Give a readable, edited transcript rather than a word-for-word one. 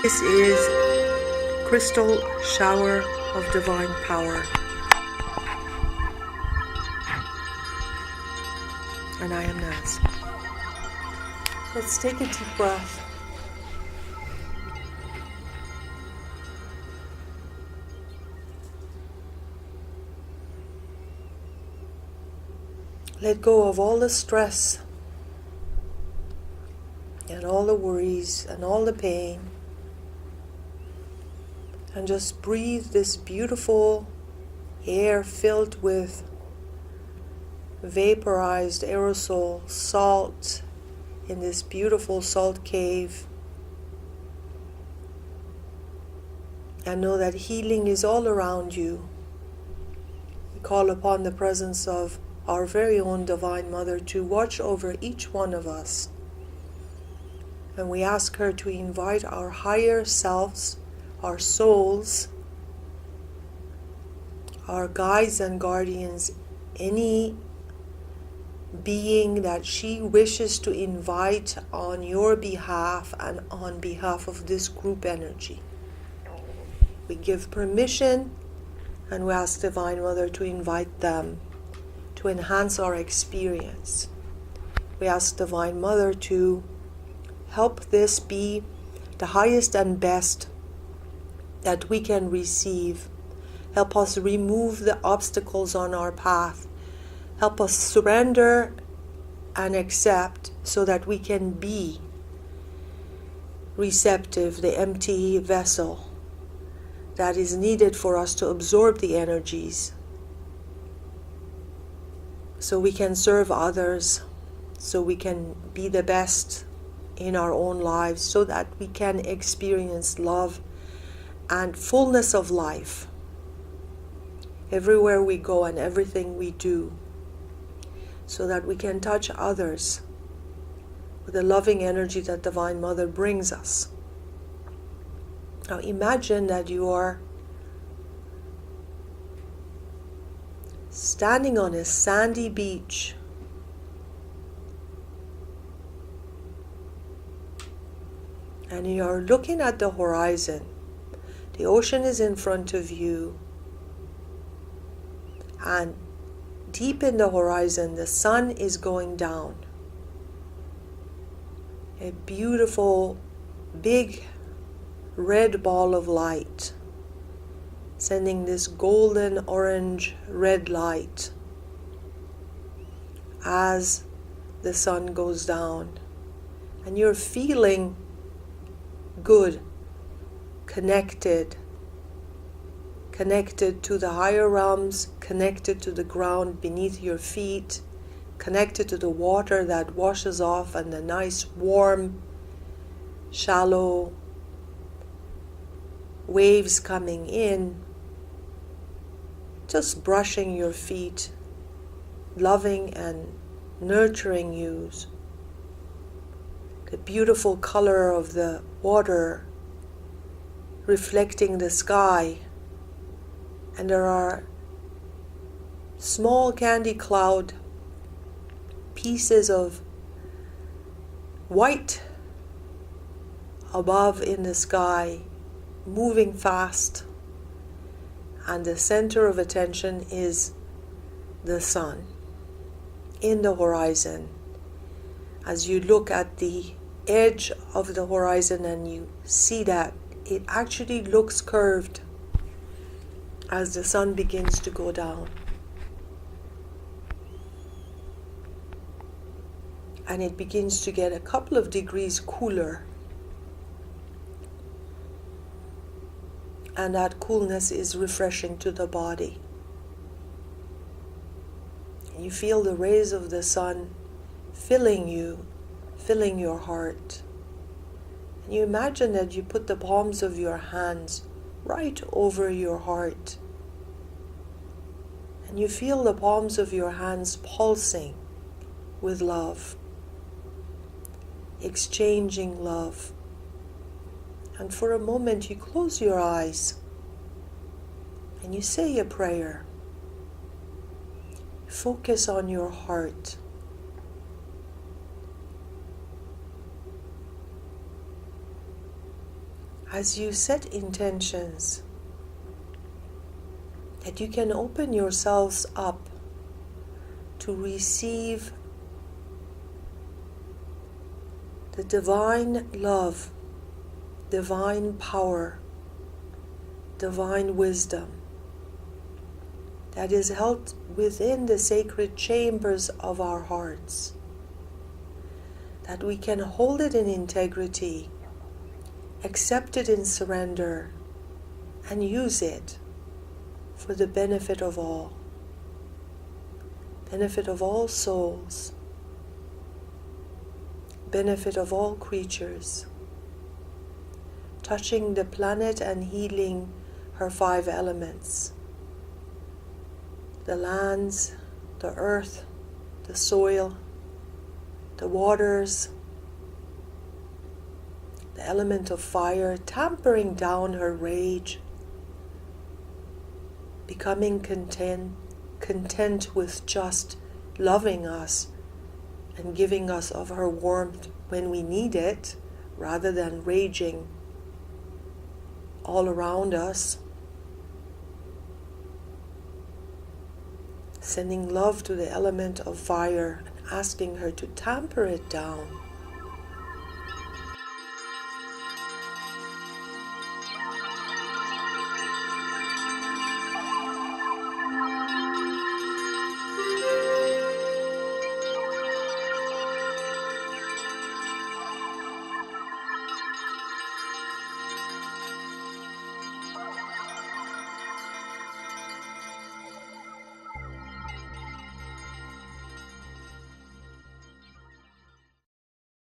This is crystal shower of divine power. And I am Naz. Let's take a deep breath. Let go of all the stress and all the worries and all the pain. And just breathe this beautiful air filled with vaporized aerosol salt in this beautiful salt cave. And know that healing is all around you. We call upon the presence of our very own Divine Mother to watch over each one of us. And we ask her to invite our higher selves, our souls, our guides and guardians, any being that she wishes to invite on your behalf and on behalf of this group energy. We give permission and we ask Divine Mother to invite them to enhance our experience. We ask Divine Mother to help this be the highest and best that we can receive. Help us remove the obstacles on our path. Help us surrender and accept so that we can be receptive, the empty vessel that is needed for us to absorb the energies, so we can serve others, so we can be the best in our own lives, so that we can experience love and fullness of life everywhere we go and everything we do, so that we can touch others with the loving energy that Divine Mother brings us. Now imagine that you are standing on a sandy beach, and you are looking at the horizon. The ocean is in front of you, and deep in the horizon the sun is going down. A beautiful big red ball of light, sending this golden orange red light as the sun goes down. And you're feeling good, connected to the higher realms, connected to the ground beneath your feet, connected to the water that washes off and the nice warm shallow waves coming in, just brushing your feet, loving and nurturing you. The beautiful color of the water reflecting the sky, and there are small candy cloud pieces of white above in the sky, moving fast, and the center of attention is the sun in the horizon. As you look at the edge of the horizon and you see that it actually looks curved as the sun begins to go down, and it begins to get a couple of degrees cooler. And that coolness is refreshing to the body. You feel the rays of the sun filling you, filling your heart. And you imagine that you put the palms of your hands right over your heart. And you feel the palms of your hands pulsing with love, exchanging love. And for a moment you close your eyes and you say a prayer. Focus on your heart. as you set intentions, that you can open yourselves up to receive the divine love, divine power, divine wisdom that is held within the sacred chambers of our hearts, that we can hold it in integrity, accept it in surrender, and use it for the benefit of all souls, benefit of all creatures, touching the planet and healing her 5 elements: the lands, the earth, the soil, the waters, the element of fire, tampering down her rage, becoming content with just loving us and giving us of her warmth when we need it, rather than raging all around us. Sending love to the element of fire and asking her to tamper it down.